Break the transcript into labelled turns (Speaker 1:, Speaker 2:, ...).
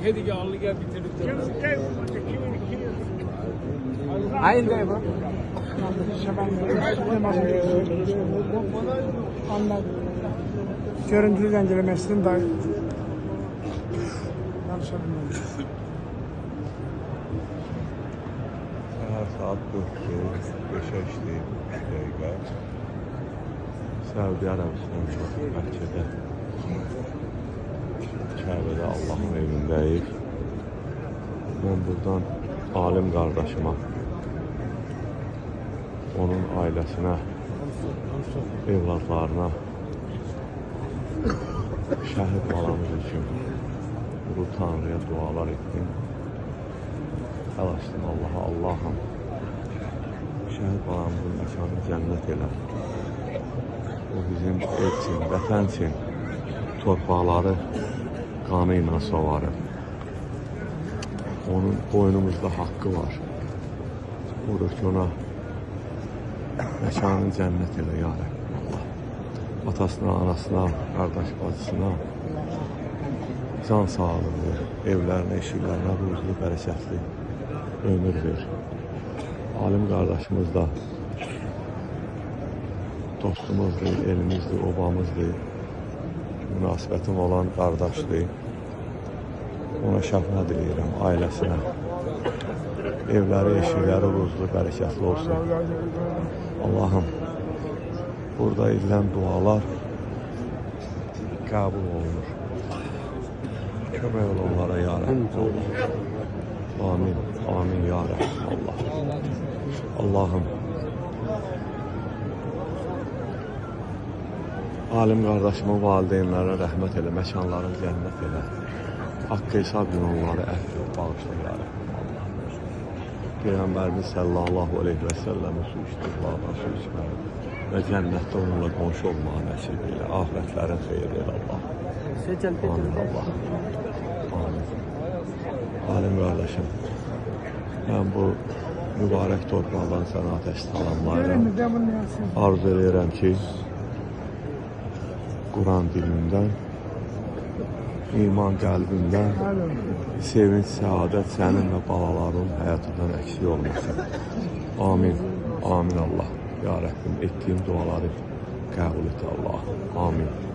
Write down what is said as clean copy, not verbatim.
Speaker 1: Hedige allığa bitirdik.
Speaker 2: Hayır bu. Görüntülü dengelemesinin dair.
Speaker 3: Saat 4'e işləyib 3 dəqiqə. Səudi Ərəbistanı Məkkədə, Kəbədə Allahın evindəyik. Mən buradan alim qardaşıma, onun ailəsinə, evladlarına, şəhid balamız üçün Ulu Tanrıya dualar etdim. Əl açdım Allaha, Allahım, şəhid balamızın məkanı cənnət elə. O bizim ev üçün, vətən üçün torpaqları qanı ilə sovarır. Onun boynumuzda haqqı var. Odur ki, ona məkanı cənnət elə, ya Rəbbim Allah. Atasına, anasına, qardaş bacısına can sağlığı, evlərinə, eşiklərinə ruzlu, bərəkətli ömür ver. Alim qardaşımız da dostumuzdur, elimizdir, obamızdır, münasibətim olan qardaşdır. Ona şəfa diləyirəm, ailəsinə. Evləri, eşikləri ruzlu, bərəkətli olsun. Allahım, burada edilən dualar qəbul olunur. Kömək ol onlara, ya Rəbbim. Amin, amin, ya Rəbbim Allah. Allahım, alim qardaşımın valideynlərə rəhmət elə, məkanların cənnət elə. Haqqı hesab gün onları əfv et, bağışla, ya Rəbbim Allah. Peyğəmbərimiz sallallahu aleyhi və səlləmi su içdirlərdən su içməli və cənnətdə onunla qonşu olmağı nəsib elə. Ahirətlərin xeyir elə Allah. Amin Allah. Amin. Alim qardaşım, mən bu mübarək torpaqdan sənə atəş salamlayıram. Arzu edirəm ki, Quran dilindən, iman qəlbindən, sevinç, səadət sənin və balaların həyatından əksik olmasın. Amin, amin Allah. Ya Rəbbim, etdiyim duaları qəbul et Allah. Amin.